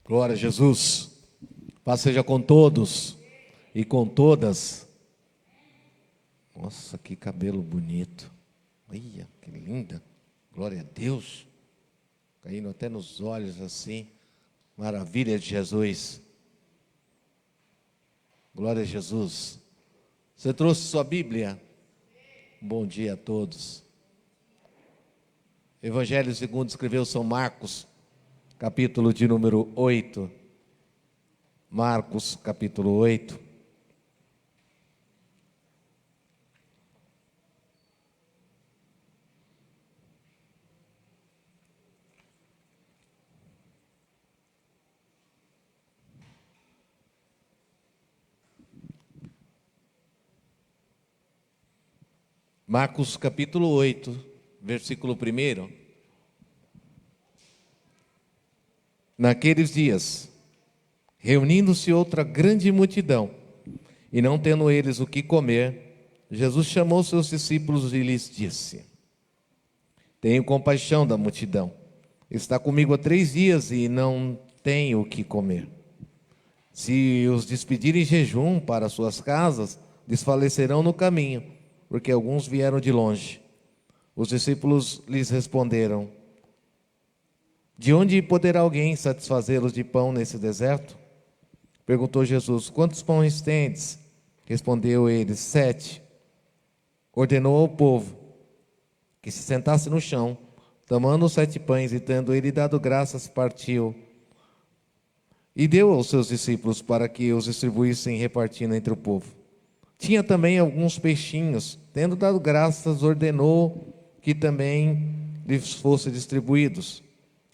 Glória a Jesus. Paz seja com todos e com todas. Nossa, que cabelo bonito. Olha, que linda. Glória a Deus. Caindo até nos olhos assim. Maravilha de Jesus. Glória a Jesus. Você trouxe sua Bíblia? Bom dia a todos. Evangelho segundo escreveu São Marcos, capítulo de número 8. Marcos, capítulo 8. Marcos, capítulo 8, versículo 1. Naqueles dias, reunindo-se outra grande multidão, e não tendo eles o que comer, Jesus chamou seus discípulos e lhes disse: Tenho compaixão da multidão. Está comigo há 3 dias e não tenho o que comer. Se os despedirem em jejum para suas casas, desfalecerão no caminho, porque alguns vieram de longe. Os discípulos lhes responderam: De onde poderá alguém satisfazê-los de pão nesse deserto? Perguntou Jesus: Quantos pães tendes? Respondeu eles: 7. Ordenou ao povo que se sentasse no chão, tomando os 7 pães e tendo ele dado graças, partiu e deu aos seus discípulos para que os distribuíssem repartindo entre o povo. Tinha também alguns peixinhos. Tendo dado graças, ordenou que também lhes fossem distribuídos.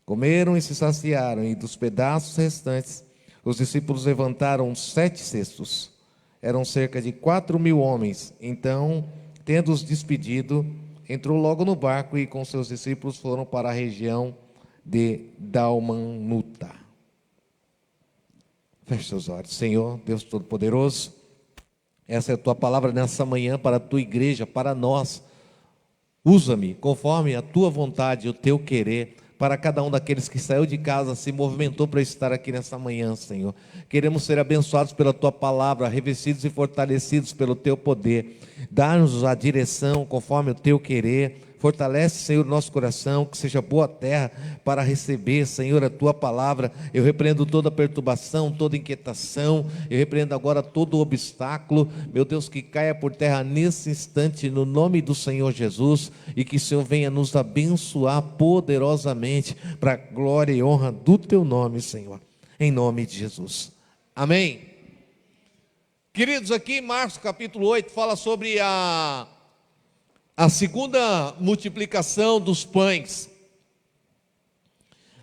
Comeram e se saciaram, e dos pedaços restantes, os discípulos levantaram 7 cestos. Eram cerca de 4.000 homens. Então, tendo-os despedido, entrou logo no barco e com seus discípulos foram para a região de Dalmanuta. Feche seus olhos. Senhor, Deus Todo-Poderoso, essa é a Tua palavra nessa manhã para a Tua igreja, para nós. Usa-me conforme a Tua vontade e o Teu querer, para cada um daqueles que saiu de casa, se movimentou para estar aqui nessa manhã, Senhor. Queremos ser abençoados pela Tua palavra, revestidos e fortalecidos pelo Teu poder. Dá-nos a direção conforme o Teu querer. Fortalece, Senhor, o nosso coração, que seja boa terra para receber, Senhor, a Tua palavra. Eu repreendo toda perturbação, toda inquietação, eu repreendo agora todo obstáculo, meu Deus, que caia por terra nesse instante, no nome do Senhor Jesus, e que o Senhor venha nos abençoar poderosamente, para a glória e honra do Teu nome, Senhor, em nome de Jesus, amém. Queridos, aqui Marcos capítulo 8 fala sobre a segunda multiplicação dos pães.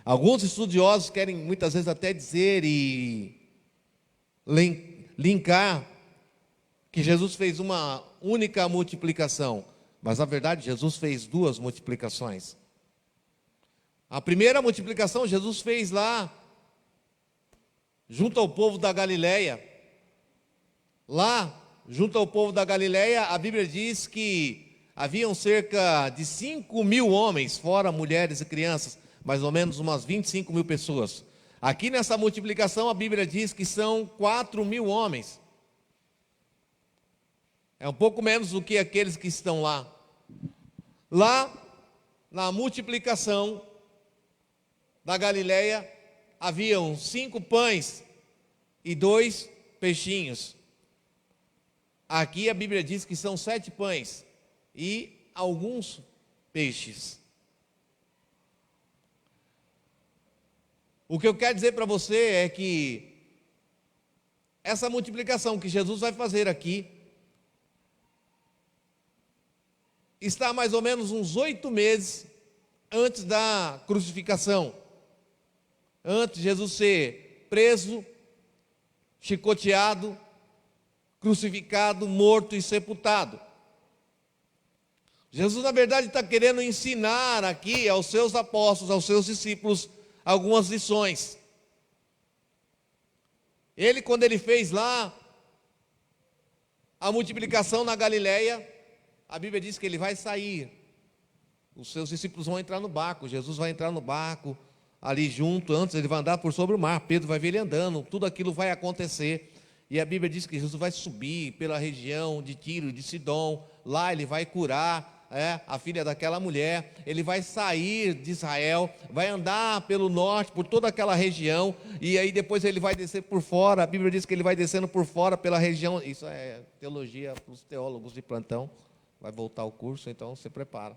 Alguns estudiosos querem muitas vezes até dizer e linkar que Jesus fez uma única multiplicação, mas na verdade Jesus fez 2 multiplicações. A primeira multiplicação Jesus fez lá, junto ao povo da Galileia. Lá, junto ao povo da Galileia, a Bíblia diz que haviam cerca de 5.000 homens, fora mulheres e crianças, mais ou menos umas 25.000 pessoas. Aqui nessa multiplicação a Bíblia diz que são 4.000 homens. É um pouco menos do que aqueles que estão lá. Lá, na multiplicação da Galileia, haviam 5 pães e 2 peixinhos. Aqui a Bíblia diz que são 7 pães e alguns peixes. O que eu quero dizer para você é que essa multiplicação que Jesus vai fazer aqui está mais ou menos uns 8 meses antes da crucificação, antes de Jesus ser preso, chicoteado, crucificado, morto e sepultado. Jesus, na verdade, está querendo ensinar aqui aos seus apóstolos, aos seus discípulos, algumas lições. Ele, quando ele fez lá a multiplicação na Galileia, a Bíblia diz que ele vai sair. Os seus discípulos vão entrar no barco, Jesus vai entrar no barco, ali junto, antes ele vai andar por sobre o mar, Pedro vai ver ele andando, tudo aquilo vai acontecer. E a Bíblia diz que Jesus vai subir pela região de Tiro, de Sidom, lá ele vai curar a filha daquela mulher, ele vai sair de Israel, vai andar pelo norte, por toda aquela região, e aí depois ele vai descer por fora. A Bíblia diz que ele vai descendo por fora pela região, isso é teologia para os teólogos de plantão, vai voltar o curso, então se prepara.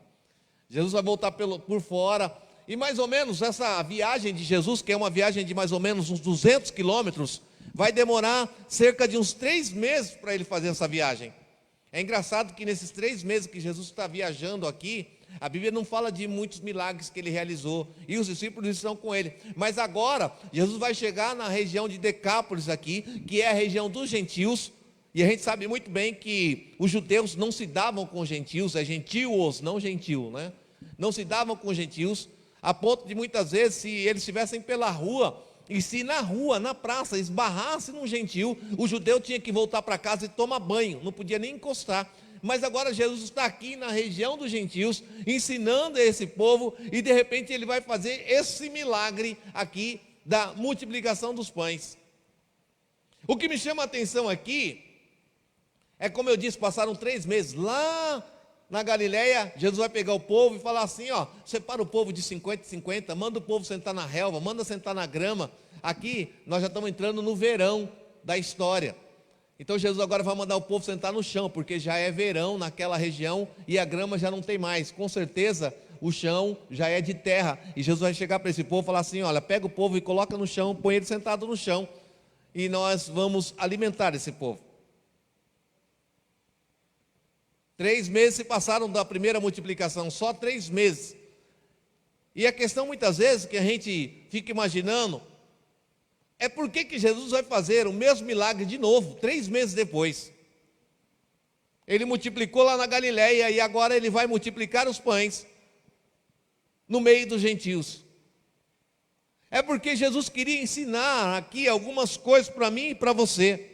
Jesus vai voltar por fora, e mais ou menos essa viagem de Jesus, que é uma viagem de mais ou menos uns 200 quilômetros, vai demorar cerca de uns 3 meses para ele fazer essa viagem. É engraçado que nesses 3 meses que Jesus está viajando aqui, a Bíblia não fala de muitos milagres que ele realizou, e os discípulos estão com ele. Mas agora, Jesus vai chegar na região de Decápolis aqui, que é a região dos gentios, e a gente sabe muito bem que os judeus não se davam com os gentios, é gentios, não gentil, né? Não se davam com os gentios, a ponto de muitas vezes, se eles estivessem pela rua, e se na rua, na praça, esbarrasse num gentil, o judeu tinha que voltar para casa e tomar banho, não podia nem encostar. Mas agora Jesus está aqui na região dos gentios, ensinando a esse povo, e de repente ele vai fazer esse milagre aqui, da multiplicação dos pães. O que me chama a atenção aqui, é como eu disse, passaram 3 meses, lá na Galileia, Jesus vai pegar o povo e falar assim, separa o povo de 50 em 50, manda o povo sentar na relva, manda sentar na grama. Aqui, nós já estamos entrando no verão da história. Então Jesus agora vai mandar o povo sentar no chão, porque já é verão naquela região e a grama já não tem mais. Com certeza, o chão já é de terra. E Jesus vai chegar para esse povo e falar assim, olha, pega o povo e coloca no chão, põe ele sentado no chão, e nós vamos alimentar esse povo. 3 meses se passaram da primeira multiplicação, só 3 meses. E a questão muitas vezes que a gente fica imaginando é por que Jesus vai fazer o mesmo milagre de novo, 3 meses depois. Ele multiplicou lá na Galileia e agora ele vai multiplicar os pães no meio dos gentios. É porque Jesus queria ensinar aqui algumas coisas para mim e para você.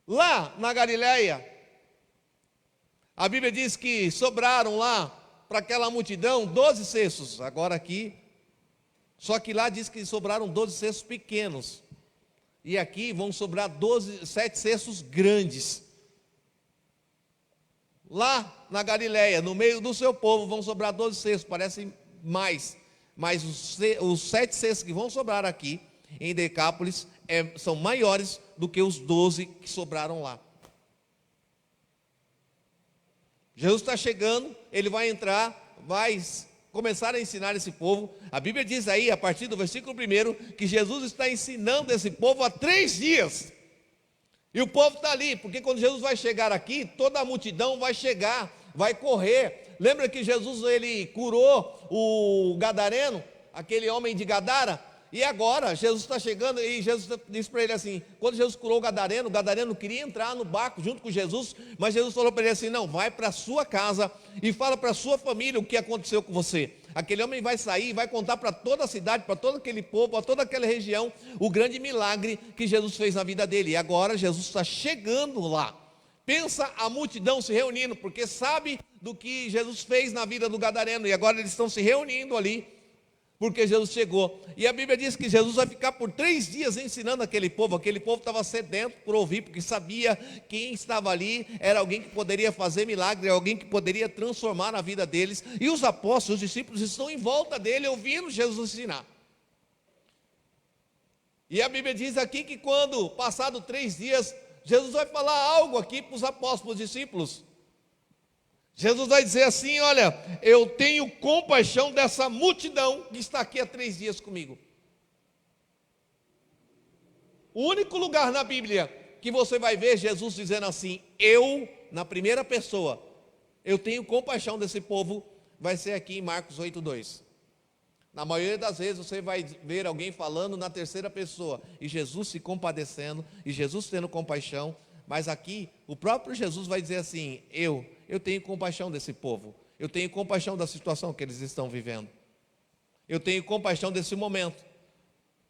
Lá na Galileia, a Bíblia diz que sobraram lá para aquela multidão 12 cestos. Agora aqui, só que lá diz que sobraram 12 cestos pequenos. E aqui vão sobrar 7 cestos grandes. Lá na Galileia, no meio do seu povo, vão sobrar 12 cestos, parecem mais. Mas os 7 cestos que vão sobrar aqui, em Decápolis, são maiores do que os 12 que sobraram lá. Jesus está chegando, ele vai entrar, vai começar a ensinar esse povo. A Bíblia diz aí, a partir do versículo 1, que Jesus está ensinando esse povo há 3 dias. E o povo está ali, porque quando Jesus vai chegar aqui, toda a multidão vai chegar, vai correr. Lembra que Jesus ele curou o gadareno, aquele homem de Gadara? E agora, Jesus está chegando e Jesus disse para ele assim, quando Jesus curou o Gadareno queria entrar no barco junto com Jesus, mas Jesus falou para ele assim, não, vai para a sua casa e fala para a sua família o que aconteceu com você. Aquele homem vai sair e vai contar para toda a cidade, para todo aquele povo, para toda aquela região, o grande milagre que Jesus fez na vida dele. E agora Jesus está chegando lá. Pensa a multidão se reunindo, porque sabe do que Jesus fez na vida do Gadareno, e agora eles estão se reunindo ali, porque Jesus chegou. E a Bíblia diz que Jesus vai ficar por 3 dias ensinando aquele povo estava sedento por ouvir, porque sabia que quem estava ali era alguém que poderia fazer milagre, alguém que poderia transformar a vida deles, e os apóstolos, os discípulos estão em volta dele, ouvindo Jesus ensinar. E a Bíblia diz aqui que quando, passado 3 dias, Jesus vai falar algo aqui para os apóstolos, os discípulos. Jesus vai dizer assim, olha, eu tenho compaixão dessa multidão que está aqui há 3 dias comigo. O único lugar na Bíblia que você vai ver Jesus dizendo assim, eu, na primeira pessoa, eu tenho compaixão desse povo, vai ser aqui em Marcos 8:2. Na maioria das vezes você vai ver alguém falando na terceira pessoa, e Jesus se compadecendo, e Jesus tendo compaixão, mas aqui o próprio Jesus vai dizer assim, eu tenho compaixão desse povo, eu tenho compaixão da situação que eles estão vivendo, eu tenho compaixão desse momento.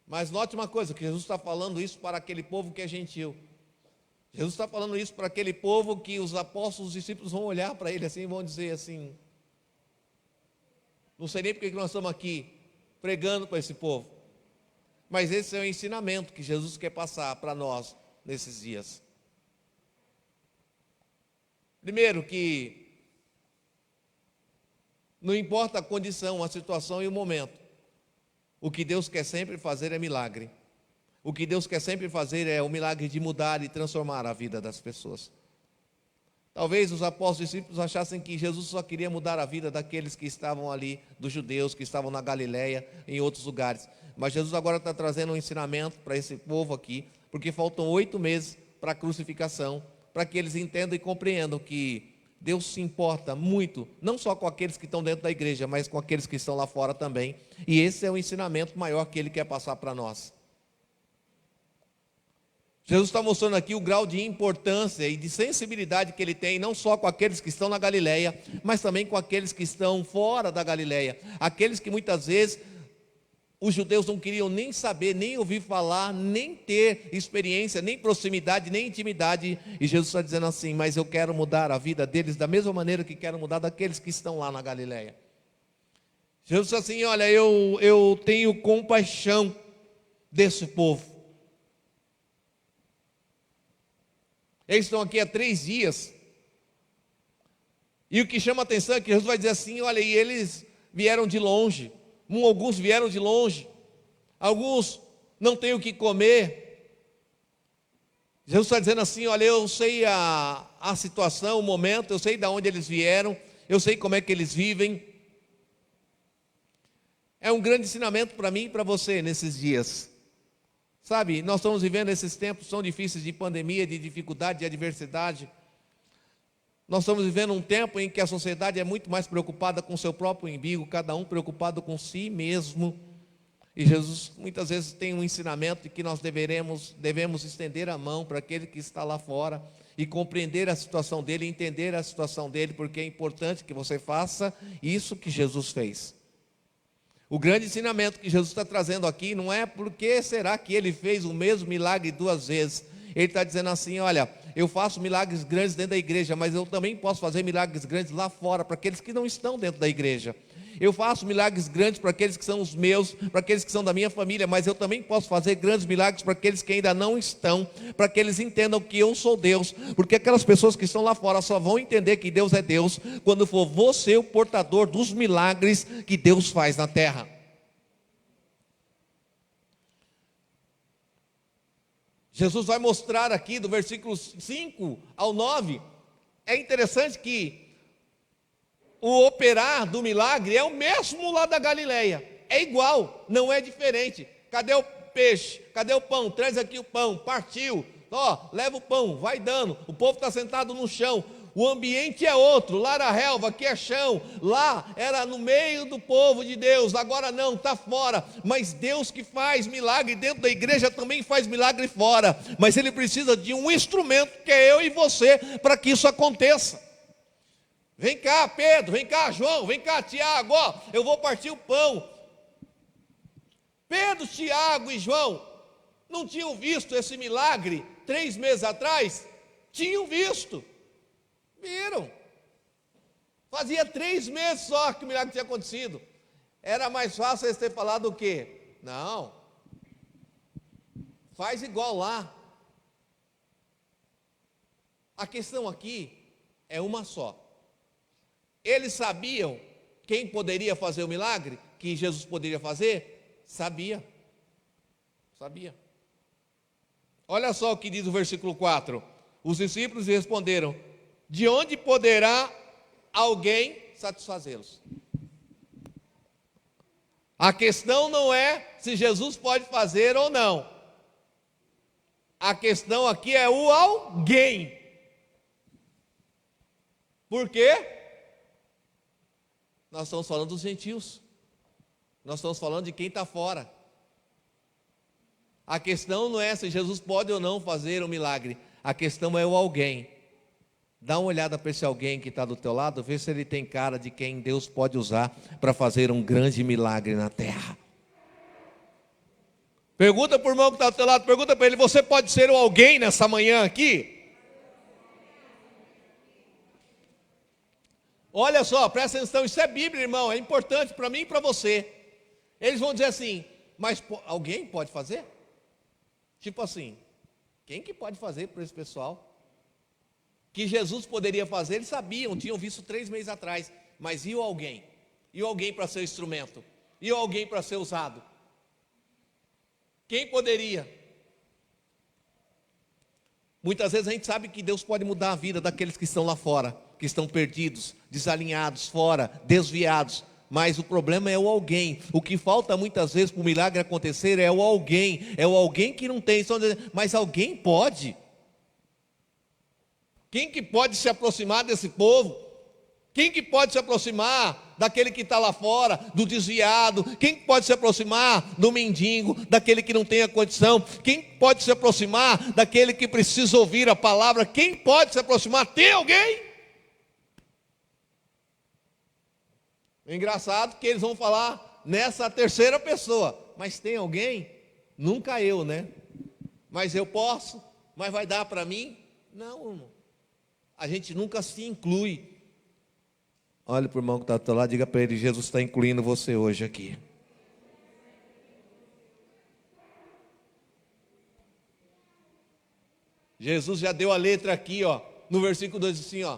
Mas note uma coisa, que Jesus está falando isso para aquele povo que é gentil. Jesus está falando isso para aquele povo que os apóstolos, os discípulos vão olhar para ele assim e vão dizer assim, Não sei nem porque que nós estamos aqui pregando para esse povo. Mas esse é o ensinamento que Jesus quer passar para nós nesses dias. Primeiro que não importa a condição, a situação e o momento. O que Deus quer sempre fazer é milagre. O que Deus quer sempre fazer é o milagre de mudar e transformar a vida das pessoas. Talvez os apóstolos e discípulos achassem que Jesus só queria mudar a vida daqueles que estavam ali, dos judeus, que estavam na Galileia, em outros lugares. Mas Jesus agora está trazendo um ensinamento para esse povo aqui, porque faltam 8 meses para a crucificação, para que eles entendam e compreendam que Deus se importa muito, não só com aqueles que estão dentro da igreja, mas com aqueles que estão lá fora também. E esse é o ensinamento maior que Ele quer passar para nós. Jesus está mostrando aqui o grau de importância e de sensibilidade que Ele tem, não só com aqueles que estão na Galileia, mas também com aqueles que estão fora da Galileia. Aqueles que muitas vezes os judeus não queriam nem saber, nem ouvir falar, nem ter experiência, nem proximidade, nem intimidade. E Jesus está dizendo assim: mas eu quero mudar a vida deles da mesma maneira que quero mudar daqueles que estão lá na Galileia. Jesus disse assim: olha, eu tenho compaixão desse povo. Eles estão aqui há 3 dias. E o que chama a atenção é que Jesus vai dizer assim: olha, e eles vieram de longe. Alguns vieram de longe. Alguns não têm o que comer. Jesus está dizendo assim: olha, eu sei a situação, o momento, eu sei de onde eles vieram, eu sei como é que eles vivem. É um grande ensinamento para mim e para você nesses dias. Sabe, nós estamos vivendo esses tempos tão difíceis de pandemia, de dificuldade, de adversidade. Nós estamos vivendo um tempo em que a sociedade é muito mais preocupada com o seu próprio umbigo, cada um preocupado com si mesmo. E Jesus muitas vezes tem um ensinamento de que nós devemos estender a mão para aquele que está lá fora e compreender a situação dele, entender a situação dele, porque é importante que você faça isso que Jesus fez. O grande ensinamento que Jesus está trazendo aqui não é porque será que ele fez o mesmo milagre 2 vezes. Ele está dizendo assim: olha, eu faço milagres grandes dentro da igreja, mas eu também posso fazer milagres grandes lá fora, para aqueles que não estão dentro da igreja. Eu faço milagres grandes para aqueles que são os meus, para aqueles que são da minha família, mas eu também posso fazer grandes milagres para aqueles que ainda não estão, para que eles entendam que eu sou Deus, porque aquelas pessoas que estão lá fora só vão entender que Deus é Deus, quando for você o portador dos milagres que Deus faz na terra. Jesus vai mostrar aqui do versículo 5 ao 9, é interessante que o operar do milagre é o mesmo lá da Galileia, é igual, não é diferente. Cadê o peixe? Cadê o pão? Traz aqui o pão, partiu, ó, leva o pão, vai dando, o povo está sentado no chão, o ambiente é outro, lá era relva, aqui é chão, lá era no meio do povo de Deus, agora não, está fora, mas Deus que faz milagre dentro da igreja também faz milagre fora, mas Ele precisa de um instrumento que é eu e você, para que isso aconteça. Vem cá Pedro, vem cá João, vem cá Tiago, ó, eu vou partir o pão. Pedro, Tiago e João não tinham visto esse milagre 3 meses atrás? Tinham visto. Viram? Fazia 3 meses só que o milagre tinha acontecido. Era mais fácil eles terem falado o quê? Não, faz igual lá. A questão aqui é uma só. Eles sabiam quem poderia fazer o milagre, que Jesus poderia fazer? Sabia. Olha só o que diz o versículo 4. Os discípulos responderam: de onde poderá alguém satisfazê-los? A questão não é se Jesus pode fazer ou não. A questão aqui é o alguém. Por quê? Nós estamos falando dos gentios. Nós estamos falando de quem está fora. A questão não é se Jesus pode ou não fazer um milagre. A questão é o alguém. Dá uma olhada para esse alguém que está do teu lado, vê se ele tem cara de quem Deus pode usar para fazer um grande milagre na terra. Pergunta para o irmão que está do teu lado, pergunta para ele: você pode ser o alguém nessa manhã aqui? Olha só, presta atenção, isso é Bíblia, irmão, é importante para mim e para você. Eles vão dizer assim, mas alguém pode fazer? Tipo assim, quem que pode fazer para esse pessoal? Que Jesus poderia fazer, eles sabiam, tinham visto 3 meses atrás. Mas e o alguém? E o alguém para ser instrumento? E o alguém para ser usado? Quem poderia? Muitas vezes a gente sabe que Deus pode mudar a vida daqueles que estão lá fora, que estão perdidos, desalinhados, fora, desviados. Mas o problema é o alguém. O que falta muitas vezes para o milagre acontecer é o alguém que não tem. Mas alguém pode. Quem que pode se aproximar desse povo? Quem que pode se aproximar daquele que está lá fora, do desviado? Quem pode se aproximar do mendigo, daquele que não tem a condição? Quem pode se aproximar daquele que precisa ouvir a palavra? Quem pode se aproximar? Tem alguém? É engraçado que eles vão falar nessa terceira pessoa. Mas tem alguém? Nunca eu, né? Mas eu posso? Mas vai dar para mim? Não, irmão. A gente nunca se inclui. Olha para o irmão que está do teu lado, diga para ele, Jesus está incluindo você hoje aqui. Jesus já deu a letra aqui, ó, no versículo 2, assim, ó.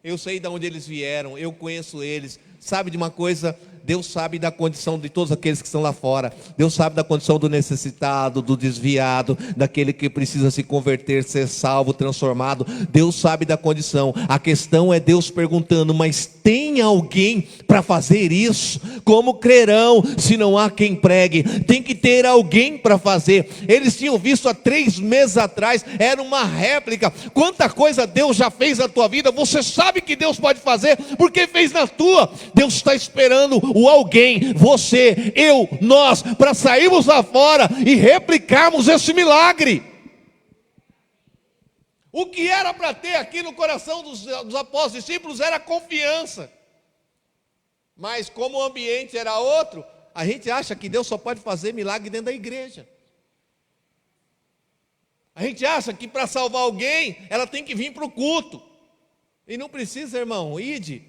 Eu sei de onde eles vieram, eu conheço eles. Sabe de uma coisa? Deus sabe da condição de todos aqueles que estão lá fora. Deus sabe da condição do necessitado, do desviado, daquele que precisa se converter, ser salvo, transformado. Deus sabe da condição. A questão é Deus perguntando, mas tem alguém para fazer isso? Como crerão se não há quem pregue? Tem que ter alguém para fazer. Eles tinham visto há 3 meses atrás, era uma réplica. Quanta coisa Deus já fez na tua vida, você sabe que Deus pode fazer, porque fez na tua. Deus está esperando o alguém, você, eu, nós, para sairmos lá fora e replicarmos esse milagre. O que era para ter aqui no coração dos apóstolos e discípulos era confiança. Mas como o ambiente era outro, a gente acha que Deus só pode fazer milagre dentro da igreja. A gente acha que para salvar alguém, ela tem que vir para o culto. E não precisa, irmão, ide.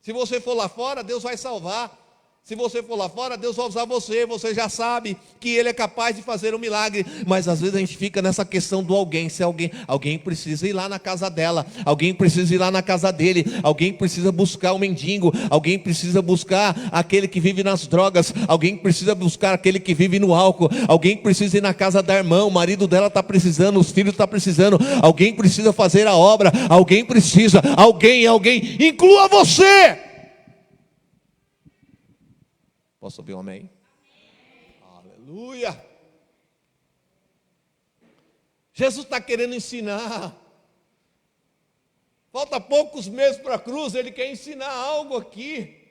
Se você for lá fora, Deus vai salvar. Se você for lá fora, Deus vai usar você. Você já sabe que Ele é capaz de fazer um milagre. Mas às vezes a gente fica nessa questão do alguém. Se alguém precisa ir lá na casa dela, alguém precisa ir lá na casa dele, alguém precisa buscar o mendigo, alguém precisa buscar aquele que vive nas drogas, alguém precisa buscar aquele que vive no álcool, alguém precisa ir na casa da irmã, o marido dela está precisando, os filhos estão precisando, alguém precisa fazer a obra, alguém precisa, alguém, inclua você. Posso ouvir um amém? Aleluia! Jesus está querendo ensinar. Falta poucos meses para a cruz, Ele quer ensinar algo aqui.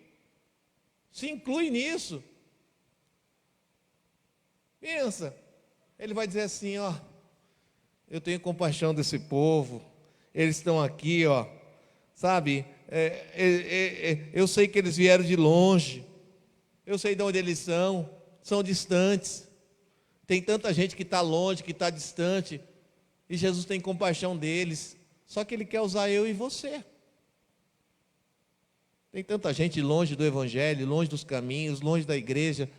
Se inclui nisso. Pensa, Ele vai dizer assim, ó, eu tenho compaixão desse povo, eles estão aqui, ó, sabe, eu sei que eles vieram de longe, eu sei de onde eles são distantes. Tem tanta gente que está longe, que está distante, e Jesus tem compaixão deles. Só que Ele quer usar eu e você. Tem tanta gente longe do Evangelho, longe dos caminhos, longe da igreja.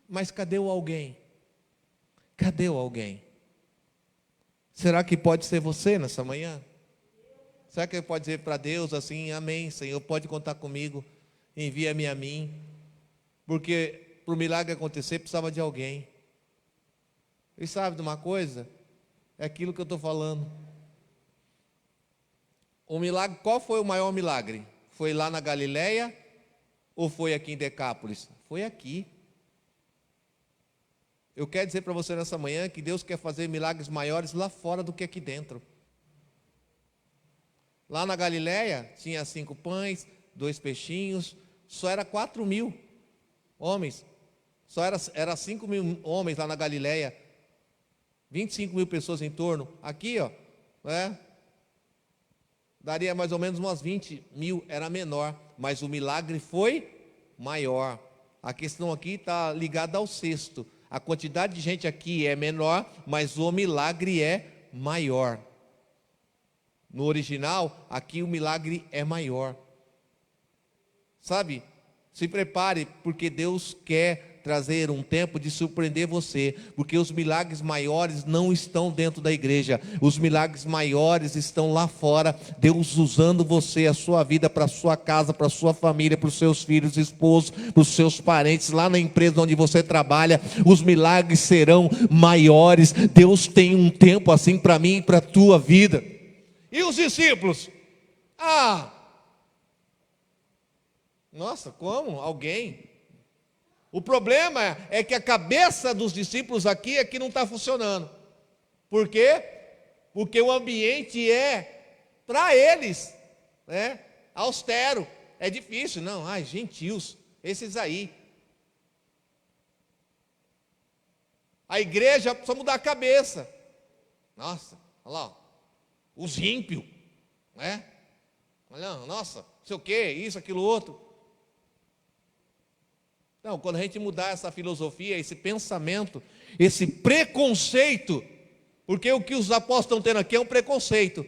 Mas cadê o alguém? Cadê o alguém? Será que pode ser você nessa manhã? Será que ele pode dizer para Deus assim, amém, Senhor, pode contar comigo? Envia-me a mim, porque para o milagre acontecer precisava de alguém. E sabe de uma coisa? É aquilo que eu estou falando. O milagre, qual foi o maior milagre? Foi lá na Galileia ou foi aqui em Decápolis? Foi aqui. Eu quero dizer para você nessa manhã que Deus quer fazer milagres maiores lá fora do que aqui dentro. Lá na Galileia tinha 5 pães, 2 peixinhos, só era 4.000 homens, só era 5.000 homens lá na Galileia, 25.000 pessoas em torno. Aqui, ó, daria mais ou menos umas 20.000, era menor, mas o milagre foi maior. A questão aqui está ligada ao cesto. A quantidade de gente aqui é menor, mas o milagre é maior. no original, aqui o milagre é maior. Sabe? Se prepare, porque Deus quer trazer um tempo de surpreender você, porque os milagres maiores não estão dentro da igreja, os milagres maiores estão lá fora, Deus usando você, a sua vida, para a sua casa, para a sua família, para os seus filhos, esposos, para os seus parentes, lá na empresa onde você trabalha, os milagres serão maiores. Deus tem um tempo assim para mim e para a tua vida. E os discípulos? Nossa, como? Alguém? O problema é que a cabeça dos discípulos aqui é que não está funcionando. Por quê? Porque o ambiente é, para eles, né, austero. É difícil, não. Gentios, esses aí. A igreja precisa mudar a cabeça. Nossa, olha lá, os ímpios, né? Olha, nossa, não sei o que, isso, aquilo, outro. Não, quando a gente mudar essa filosofia, esse pensamento, esse preconceito, porque o que os apóstolos estão tendo aqui é um preconceito.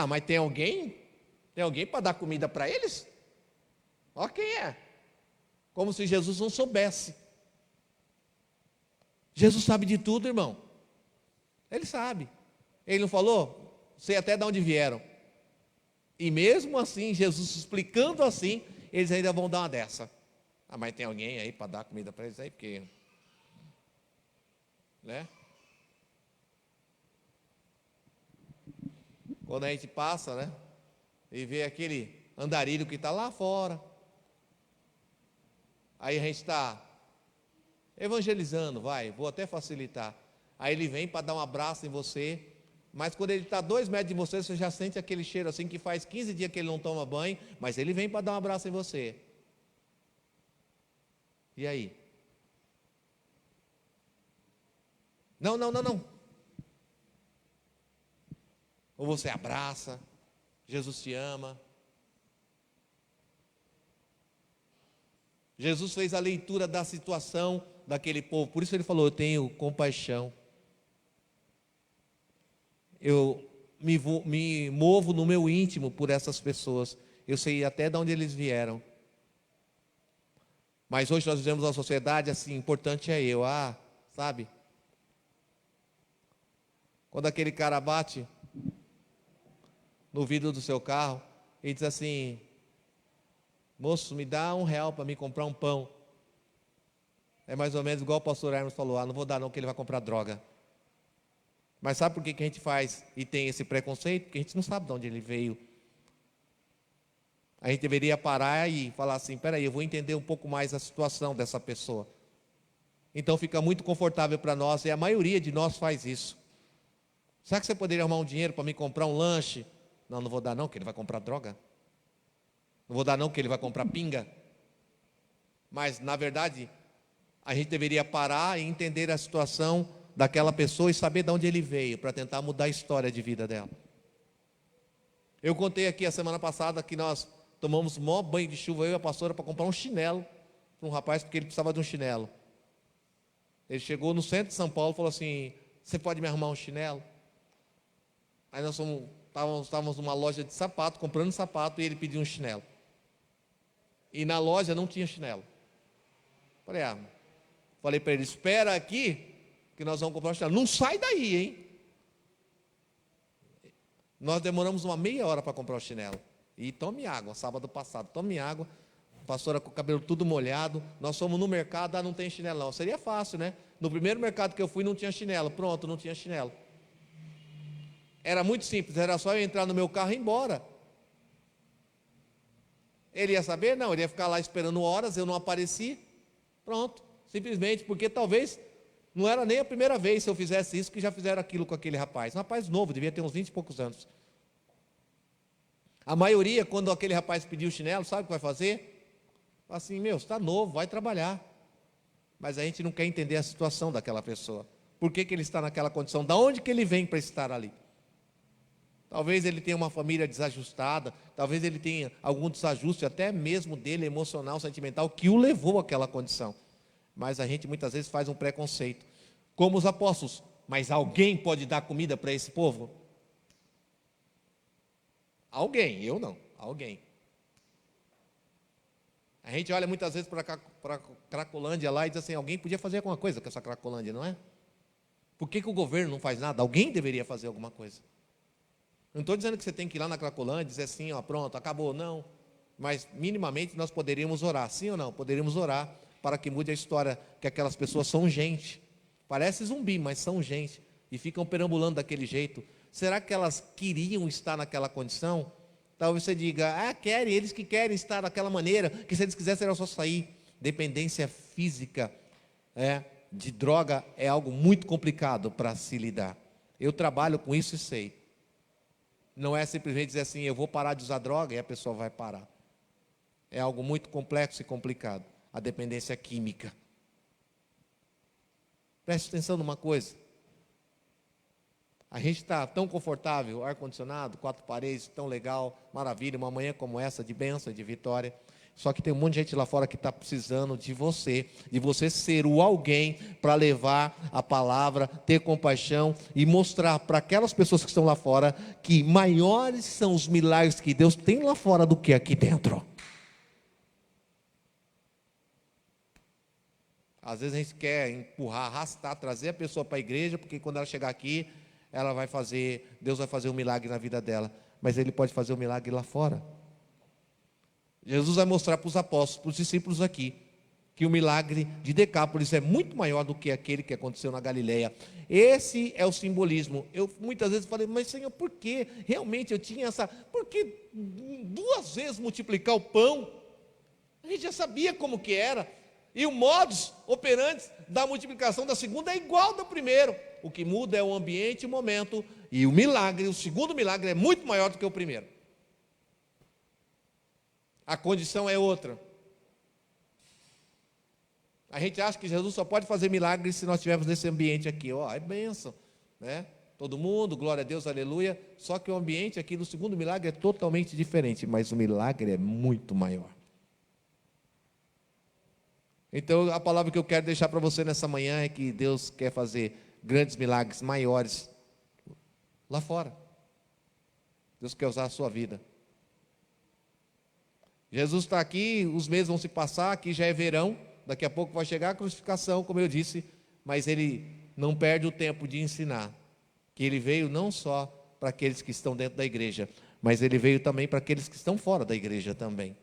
Mas tem alguém? Tem alguém para dar comida para eles? Ó quem é. Como se Jesus não soubesse. Jesus sabe de tudo, irmão. Ele sabe. Ele não falou? Sei até de onde vieram. E mesmo assim, Jesus explicando assim, eles ainda vão dar uma dessa. Mas tem alguém aí para dar comida para eles aí, porque, né? Quando a gente passa, né, e vê aquele andarilho que está lá fora, aí a gente está evangelizando, vou até facilitar. Aí ele vem para dar um abraço em você, mas quando ele está 2 metros de você, você já sente aquele cheiro assim que faz 15 dias que ele não toma banho, mas ele vem para dar um abraço em você. E aí? Não. Ou você abraça, Jesus te ama. Jesus fez a leitura da situação daquele povo, por isso ele falou: eu tenho compaixão. Eu me movo no meu íntimo por essas pessoas. Eu sei até de onde eles vieram. Mas hoje nós vivemos uma sociedade assim, importante é eu, sabe? Quando aquele cara bate no vidro do seu carro e diz assim: moço, me dá R$1 para me comprar um pão. É mais ou menos igual o pastor Hermes falou: não vou dar não, que ele vai comprar droga. Mas sabe por que a gente faz e tem esse preconceito? Porque a gente não sabe de onde ele veio. A gente deveria parar e falar assim: peraí, eu vou entender um pouco mais a situação dessa pessoa. Então fica muito confortável para nós, e a maioria de nós faz isso. Será que você poderia arrumar um dinheiro para me comprar um lanche? Não vou dar não, que ele vai comprar droga. Não vou dar não, que ele vai comprar pinga. Mas, na verdade, a gente deveria parar e entender a situação daquela pessoa e saber de onde ele veio, para tentar mudar a história de vida dela. Eu contei aqui a semana passada que nós tomamos um maior banho de chuva, eu e a pastora, para comprar um chinelo para um rapaz, porque ele precisava de um chinelo. Ele chegou no centro de São Paulo e falou assim: você pode me arrumar um chinelo? Aí nós estávamos numa loja de sapato, comprando sapato, e ele pediu um chinelo. E na loja não tinha chinelo. Falei para ele: espera aqui, que nós vamos comprar um chinelo. Não sai daí, hein? Nós demoramos uma meia hora para comprar o chinelo. E tome água, sábado passado, tome água. A pastora com o cabelo tudo molhado. Nós fomos no mercado, não tem chinelão. Seria fácil, né? No primeiro mercado que eu fui não tinha chinelo. Pronto, não tinha chinelo. Era muito simples, era só eu entrar no meu carro e ir embora. Ele ia saber? Não, ele ia ficar lá esperando horas, eu não apareci. Pronto, simplesmente, porque talvez não era nem a primeira vez se eu fizesse isso que já fizeram aquilo com aquele rapaz. Um rapaz novo, devia ter uns 20 e poucos anos. A maioria, quando aquele rapaz pediu o chinelo, sabe o que vai fazer? Fala assim: meu, você está novo, vai trabalhar. Mas a gente não quer entender a situação daquela pessoa. Por que ele está naquela condição? Da onde que ele vem para estar ali? Talvez ele tenha uma família desajustada, talvez ele tenha algum desajuste, até mesmo dele, emocional, sentimental, que o levou àquela condição. Mas a gente muitas vezes faz um preconceito. Como os apóstolos: mas alguém pode dar comida para esse povo? Alguém, eu não, alguém. A gente olha muitas vezes para a Cracolândia lá e diz assim, alguém podia fazer alguma coisa com essa Cracolândia, não é? Por que o governo não faz nada? Alguém deveria fazer alguma coisa. Não estou dizendo que você tem que ir lá na Cracolândia e dizer assim, ó, pronto, acabou, não. Mas minimamente nós poderíamos orar, sim ou não? Poderíamos orar para que mude a história, que aquelas pessoas são gente. Parece zumbi, mas são gente. E ficam perambulando daquele jeito. Será que elas queriam estar naquela condição? Talvez você diga, querem, eles que querem estar daquela maneira, que se eles quisessem era só sair. Dependência física de droga é algo muito complicado para se lidar. Eu trabalho com isso e sei. Não é simplesmente dizer assim, eu vou parar de usar droga e a pessoa vai parar. É algo muito complexo e complicado. A dependência química. Preste atenção numa coisa. A gente está tão confortável, ar-condicionado, 4 paredes, tão legal, maravilha, uma manhã como essa, de bênção e de vitória. Só que tem um monte de gente lá fora que está precisando de você ser o alguém para levar a palavra, ter compaixão e mostrar para aquelas pessoas que estão lá fora que maiores são os milagres que Deus tem lá fora do que aqui dentro. Às vezes a gente quer empurrar, arrastar, trazer a pessoa para a igreja, porque quando ela chegar aqui, Deus vai fazer um milagre na vida dela. Mas Ele pode fazer um milagre lá fora. Jesus vai mostrar para os apóstolos, para os discípulos aqui, que o milagre de Decápolis é muito maior do que aquele que aconteceu na Galileia. Esse é o simbolismo. Eu muitas vezes falei, mas Senhor, por que realmente eu tinha por que 2 vezes multiplicar o pão? A gente já sabia como que era. E o modus operandi da multiplicação da segunda é igual ao do primeiro. O que muda é o ambiente e o momento. E o milagre, o segundo milagre é muito maior do que o primeiro. A condição é outra. A gente acha que Jesus só pode fazer milagres se nós estivermos nesse ambiente aqui. É bênção, né? Todo mundo, glória a Deus, aleluia. Só que o ambiente aqui do segundo milagre é totalmente diferente, mas o milagre é muito maior. Então, a palavra que eu quero deixar para você nessa manhã é que Deus quer fazer grandes milagres maiores lá fora. Deus quer usar a sua vida. Jesus está aqui, os meses vão se passar, aqui já é verão, daqui a pouco vai chegar a crucificação, como eu disse, mas Ele não perde o tempo de ensinar, que Ele veio não só para aqueles que estão dentro da igreja, mas Ele veio também para aqueles que estão fora da igreja também.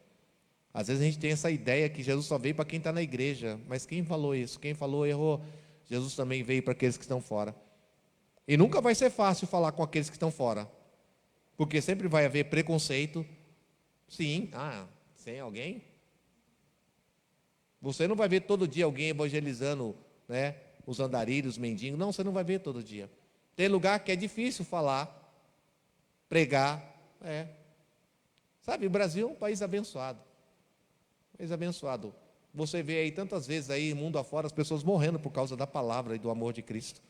Às vezes a gente tem essa ideia que Jesus só veio para quem está na igreja, mas quem falou isso? Quem falou errou. Jesus também veio para aqueles que estão fora. E nunca vai ser fácil falar com aqueles que estão fora, porque sempre vai haver preconceito. Sim, sem alguém? Você não vai ver todo dia alguém evangelizando, né, os andarilhos, os mendigos. Não, você não vai ver todo dia. Tem lugar que é difícil falar, pregar. Sabe, o Brasil é um país abençoado. Abençoado. Você vê aí tantas vezes aí, mundo afora, as pessoas morrendo por causa da palavra e do amor de Cristo.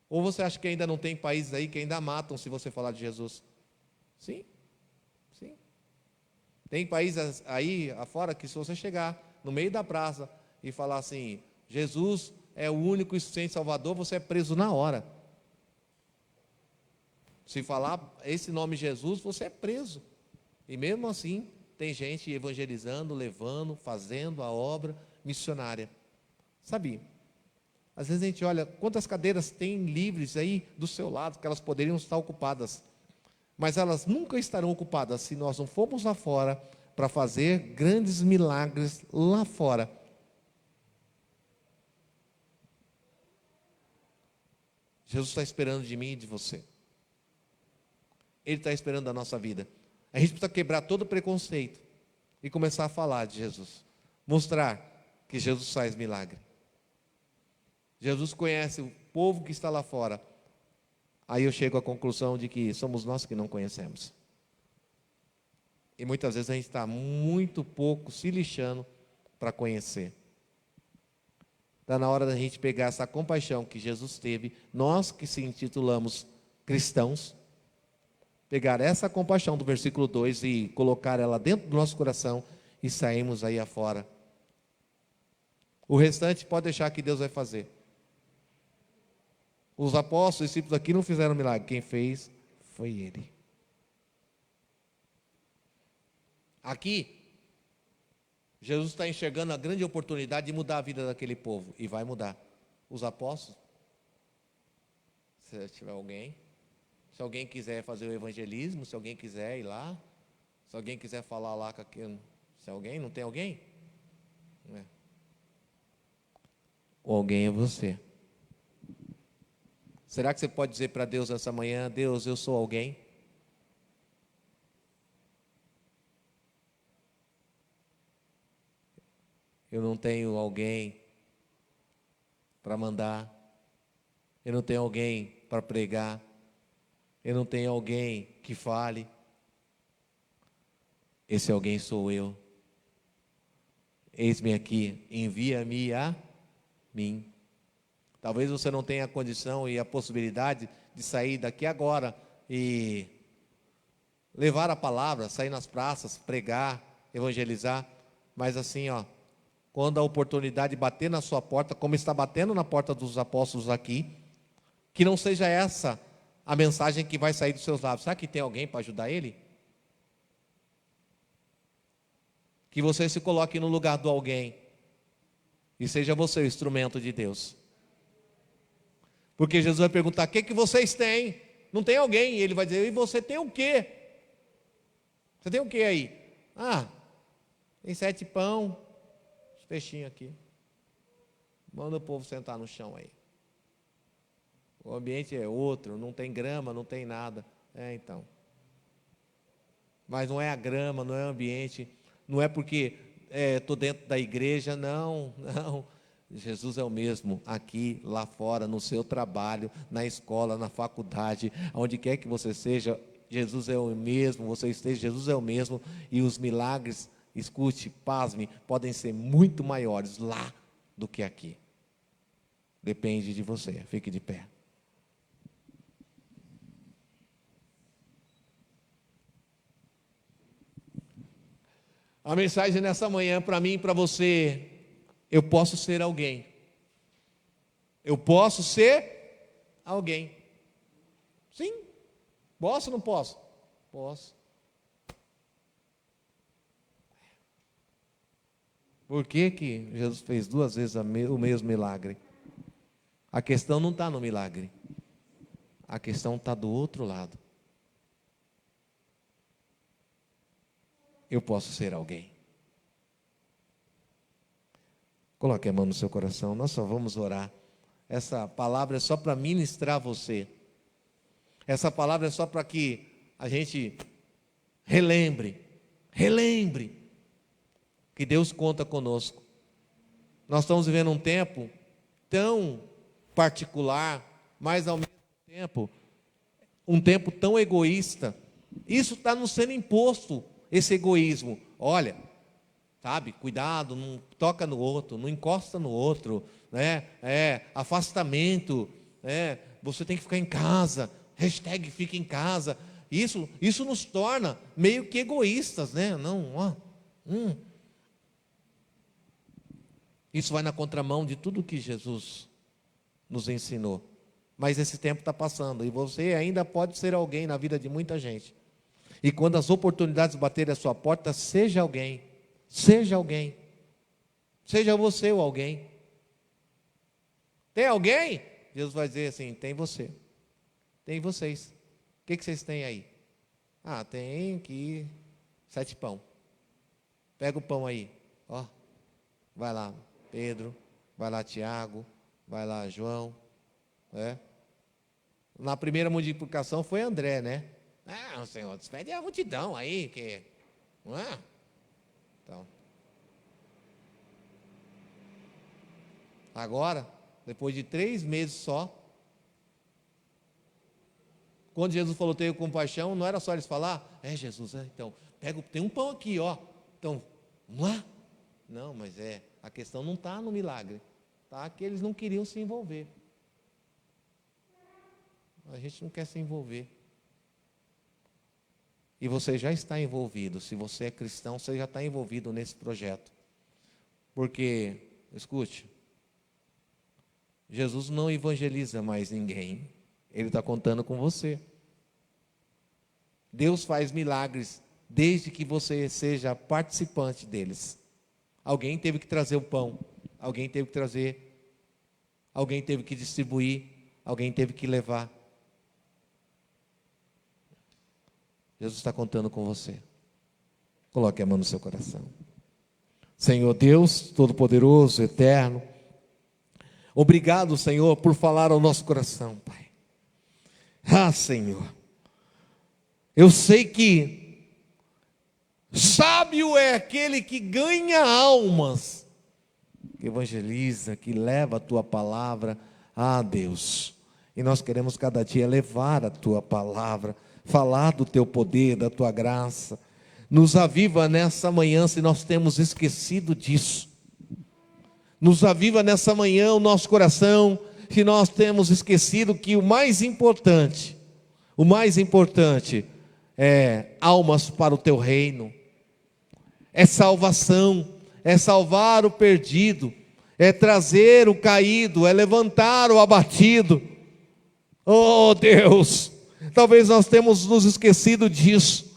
Ou você acha que ainda não tem países aí que ainda matam se você falar de Jesus? Sim. Tem países aí afora que se você chegar no meio da praça e falar assim, Jesus é o único e suficiente Salvador, você é preso na hora. Se falar esse nome Jesus, você é preso. E mesmo assim, tem gente evangelizando, levando, fazendo a obra missionária. Sabe, às vezes a gente olha quantas cadeiras tem livres aí do seu lado, que elas poderiam estar ocupadas. Mas elas nunca estarão ocupadas se nós não formos lá fora para fazer grandes milagres lá fora. Jesus está esperando de mim e de você. Ele está esperando da nossa vida. A gente precisa quebrar todo o preconceito e começar a falar de Jesus. Mostrar que Jesus faz milagre. Jesus conhece o povo que está lá fora. Aí eu chego à conclusão de que somos nós que não conhecemos. E muitas vezes a gente está muito pouco se lixando para conhecer. Está na hora da gente pegar essa compaixão que Jesus teve, nós que se intitulamos cristãos, pegar essa compaixão do versículo 2 e colocar ela dentro do nosso coração e sairmos aí afora. O restante pode deixar que Deus vai fazer. Os apóstolos, os discípulos aqui não fizeram milagre. Quem fez foi Ele. Aqui, Jesus está enxergando a grande oportunidade de mudar a vida daquele povo, e vai mudar. Os apóstolos, se tiver alguém, se alguém quiser fazer o evangelismo, se alguém quiser ir lá, se alguém quiser falar lá com aquilo, se alguém, não tem alguém? Não é. O alguém é você. Será que você pode dizer para Deus essa manhã: Deus, eu sou alguém? Eu não tenho alguém para mandar, eu não tenho alguém para pregar, eu não tenho alguém que fale. Esse alguém sou eu. Eis-me aqui, envia-me a mim. Talvez você não tenha a condição e a possibilidade de sair daqui agora e levar a palavra, sair nas praças, pregar, evangelizar, mas assim, quando a oportunidade bater na sua porta, como está batendo na porta dos apóstolos aqui, que não seja essa a mensagem que vai sair dos seus lábios. Será que tem alguém para ajudar ele? Que você se coloque no lugar do alguém e seja você o instrumento de Deus. Porque Jesus vai perguntar: o que vocês têm? Não tem alguém. E ele vai dizer: e você tem o quê? Você tem o quê aí? Tem 7 pão, os peixinhos aqui. Manda o povo sentar no chão aí. O ambiente é outro, não tem grama, não tem nada. Então. Mas não é a grama, não é o ambiente, não é porque estou dentro da igreja, não. Jesus é o mesmo aqui, lá fora, no seu trabalho, na escola, na faculdade, onde quer que você seja, Jesus é o mesmo, você esteja, Jesus é o mesmo, e os milagres, escute, pasme, podem ser muito maiores lá do que aqui. Depende de você, fique de pé. A mensagem nessa manhã, para mim e para você: eu posso ser alguém. Eu posso ser alguém. Sim. Posso ou não posso? Posso. Por que que Jesus fez 2 vezes o mesmo milagre? A questão não está no milagre. A questão está do outro lado. Eu posso ser alguém. Coloque a mão no seu coração, nós só vamos orar. Essa palavra é só para ministrar você. Essa palavra é só para que a gente relembre que Deus conta conosco. Nós estamos vivendo um tempo tão particular, mas ao mesmo tempo, um tempo tão egoísta. Isso está nos sendo imposto, esse egoísmo. Olha, sabe, cuidado, não toca no outro, não encosta no outro, né? Afastamento, você tem que ficar em casa, #fica em casa. Isso nos torna meio que egoístas, né? Isso vai na contramão de tudo que Jesus nos ensinou. Mas esse tempo está passando e você ainda pode ser alguém na vida de muita gente. E quando as oportunidades baterem à sua porta, seja alguém. Seja alguém. Seja você o alguém. Tem alguém? Jesus vai dizer assim: tem você. Tem vocês. O que vocês têm aí? Tem aqui 7 pão. Pega o pão aí. Vai lá, Pedro. Vai lá, Tiago. Vai lá, João. Na primeira multiplicação foi André, né? Senhor, despede a multidão aí, que... Não é? Então, agora, depois de 3 meses só, quando Jesus falou: tenho compaixão, não era só eles falar: Jesus, então, tem um pão aqui, então, vamos lá? Não, mas a questão não está no milagre, está que eles não queriam se envolver. A gente não quer se envolver. E você já está envolvido. Se você é cristão, você já está envolvido nesse projeto. Porque, escute, Jesus não evangeliza mais ninguém. Ele está contando com você. Deus faz milagres desde que você seja participante deles. Alguém teve que trazer o pão, alguém teve que trazer, alguém teve que distribuir, alguém teve que levar. Jesus está contando com você. Coloque a mão no seu coração. Senhor Deus, Todo-Poderoso, Eterno, obrigado, Senhor, por falar ao nosso coração, Pai. Ah, Senhor, eu sei que sábio é aquele que ganha almas, que evangeliza, que leva a Tua palavra a Deus. E nós queremos cada dia levar a Tua palavra, falar do Teu poder, da Tua graça. Nos aviva nessa manhã se nós temos esquecido disso. Nos aviva nessa manhã o nosso coração se nós temos esquecido que o mais importante é almas para o Teu reino. É salvação, é salvar o perdido, é trazer o caído, é levantar o abatido. Oh Deus, talvez nós temos nos esquecido disso.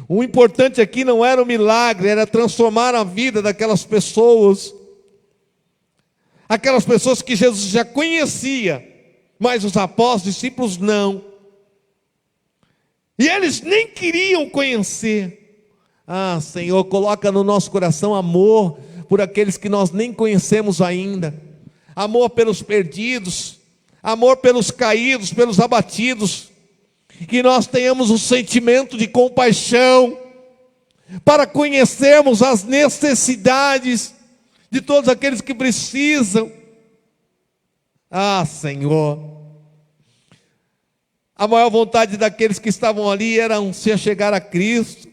O importante aqui não era o milagre, era transformar a vida daquelas pessoas. Aquelas pessoas que Jesus já conhecia, mas os apóstolos, discípulos não. E eles nem queriam conhecer. Ah, Senhor, coloca no nosso coração amor por aqueles que nós nem conhecemos ainda. Amor pelos perdidos, amor pelos caídos, pelos abatidos. Que nós tenhamos um sentimento de compaixão para conhecermos as necessidades de todos aqueles que precisam. Ah, Senhor, a maior vontade daqueles que estavam ali era se chegar a Cristo.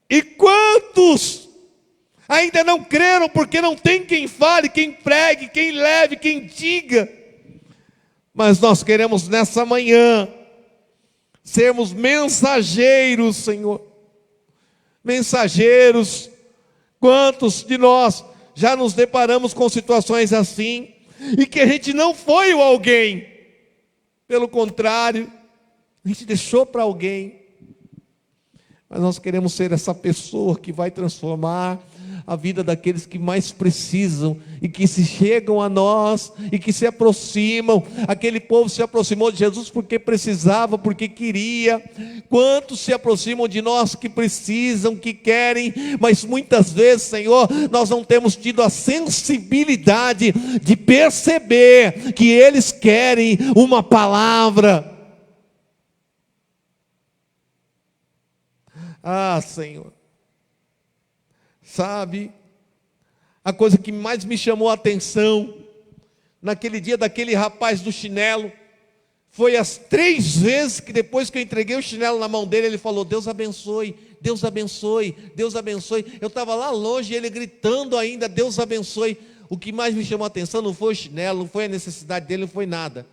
E quantos ainda não creram porque não tem quem fale, quem pregue, quem leve, quem diga. Mas nós queremos nessa manhã sermos mensageiros, Senhor. Mensageiros. Quantos de nós já nos deparamos com situações assim, e que a gente não foi o alguém, pelo contrário, a gente deixou para alguém. Mas nós queremos ser essa pessoa que vai transformar a vida daqueles que mais precisam e que se chegam a nós e que se aproximam. Aquele povo se aproximou de Jesus porque precisava, porque queria. Quantos se aproximam de nós que precisam, que querem, mas muitas vezes, Senhor, nós não temos tido a sensibilidade de perceber que eles querem uma palavra. Ah, Senhor, sabe, a coisa que mais me chamou a atenção, naquele dia daquele rapaz do chinelo, foi as 3 vezes que depois que eu entreguei o chinelo na mão dele, ele falou: Deus abençoe, Deus abençoe, Deus abençoe. Eu estava lá longe e ele gritando ainda: Deus abençoe. O que mais me chamou a atenção não foi o chinelo, não foi a necessidade dele, não foi nada.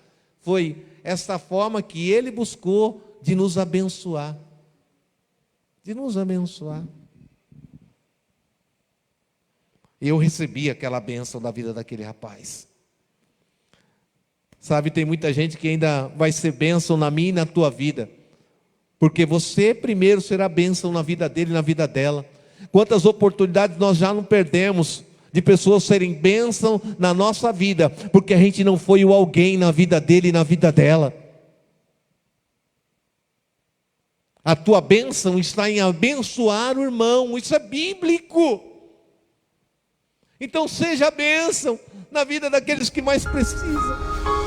Foi essa forma que ele buscou de nos abençoar. De nos abençoar. Eu recebi aquela bênção da vida daquele rapaz. Sabe, tem muita gente que ainda vai ser bênção na minha e na tua vida, porque você primeiro será bênção na vida dele e na vida dela. Quantas oportunidades nós já não perdemos de pessoas serem bênção na nossa vida, porque a gente não foi o alguém na vida dele e na vida dela. A tua bênção está em abençoar o irmão, isso é bíblico. Então seja a bênção na vida daqueles que mais precisam.